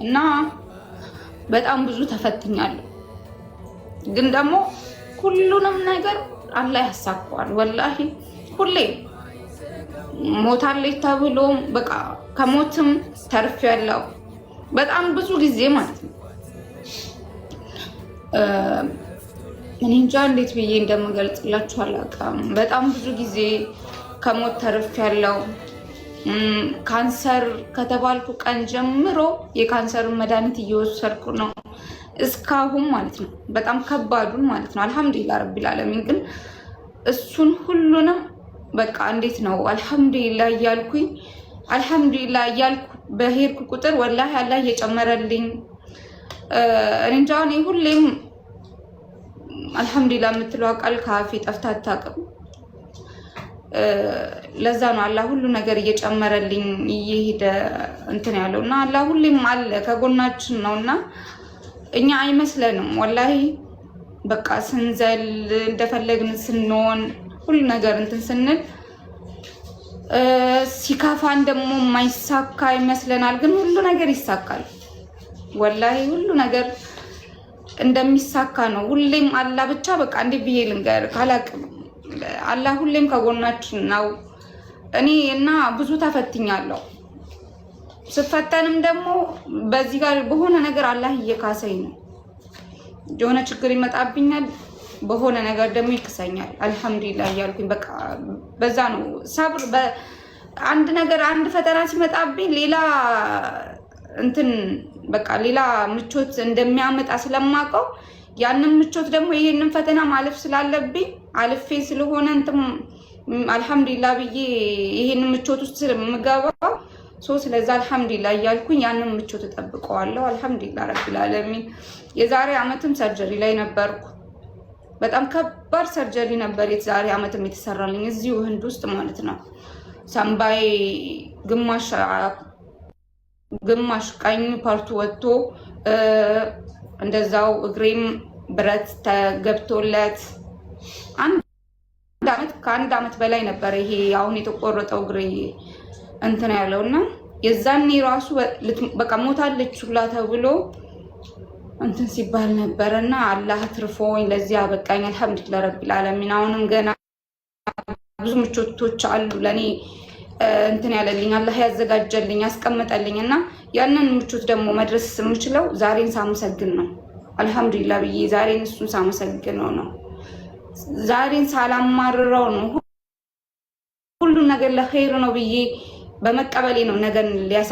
እና በጣም ብዙ ተፈትኛለሁ። ግን ደግሞ ሁሉንም ነገር አላህ ያሳካዋል። ወላሂ ሁሌ ሞታለች ተብሎ በቃ ከሞትም ተርፌያለሁ በጣም ብዙ ጊዜ ማለት ነው። እኔ እንጃ እንዴት ብዬ እንደምገልጽላችሁ አላውቅም። በጣም ብዙ ጊዜ ከሞት ተርፌያለሁ። ካንሰር ከተባልኩ ቀን ጀምሮ የካንሰር መድኃኒት እየወሰድኩ ነው እስካሁን ማለት ነው። በጣም ከባዱን ማለት ነው። አልሐምዱሊላህ ረቢል ዓለሚን። ግን እሱን ሁሉንም በቃ እንዴት ነው አልሐምዱሊላህ እያልኩኝ አልሐምዱሊላህ እያልኩ በሄድኩ ቁጥር ወላሂ አላህ እየጨመረልኝ እኔ እንጃ እኔ ሁሌም አልሐምዱሊላህ የምትለው ቃል ካፌ ጠፍታ አታውቅም። ለዛ ነው አላህ ሁሉ ነገር እየጨመረልኝ እየሄደ እንትን ያለው እና አላህ ሁሌም አለ ከጎናችን ነውና እኛ አይመስለንም ወላሂ በቃ ስንዘል እንደፈለግን ስንሆን ሁሉ ነገር እንትን ስንል ሲካፋን ደግሞ የማይሳካ ይመስለናል። ግን ሁሉ ነገር ይሳካል። ወላሂ ሁሉ ነገር እንደሚሳካ ነው። ሁሌም አላህ ብቻ በቃ እንዴ ብዬ ልንገር ካላቅም አላህ ሁሌም ከጎናችን ነው። እኔ እና ብዙ ተፈትኛለሁ። ስፈተንም ደግሞ በዚህ ጋር በሆነ ነገር አላህ እየካሰኝ ነው። የሆነ ችግር ይመጣብኛል፣ በሆነ ነገር ደግሞ ይክሰኛል። አልሐምዱሊላህ እያልኩኝ በቃ በዛ ነው ሰብር። አንድ ነገር አንድ ፈተና ሲመጣብኝ ሌላ እንትን በቃ ሌላ ምቾት እንደሚያመጣ ስለማውቀው ያንን ምቾት ደግሞ ይሄንን ፈተና ማለፍ ስላለብኝ አልፌ ስለሆነ እንትን አልሐምዱሊላህ ብዬ ይሄንን ምቾት ውስጥ ስለምገባው ስለዛ አልሐምዱሊላህ እያልኩኝ ያንን ምቾት ተጠብቀዋለሁ። አልሐምዱሊላህ ረቢል ዓለሚን። የዛሬ አመትም ሰርጀሪ ላይ ነበርኩ። በጣም ከባድ ሰርጀሪ ነበር የዛሬ አመትም የተሰራልኝ እዚሁ ህንድ ውስጥ ማለት ነው። ሳምባዬ ግማሽ ቀኝ ፓርቱ ወጥቶ እንደዛው እግሬም ብረት ተገብቶለት ከአንድ አመት በላይ ነበር ይሄ አሁን የተቆረጠው እግሬ እንትን ያለውና የዛኔ ራሱ በቃ ሞታለች ሁላ ተብሎ እንትን ሲባል ነበርና አላህ ትርፎኝ ለዚህ አበቃኝ። አልሐምዱሊላህ ረቢል ዓለሚን። አሁንም ገና ብዙ ምቾቶች አሉ ለኔ እንትን ያለልኝ አላህ ያዘጋጀልኝ ያስቀመጠልኝ እና ያንን ምቾት ደግሞ መድረስ የምችለው ዛሬን ሳመሰግን ነው። አልሐምዱሊላህ ብዬ ዛሬን እሱን ሳመሰግነው ነው። ዛሬን ሳላማርረው ነው። ሁሉ ነገር ለኸይር ነው ብዬ በመቀበሌ ነው ነገን ሊያሳይ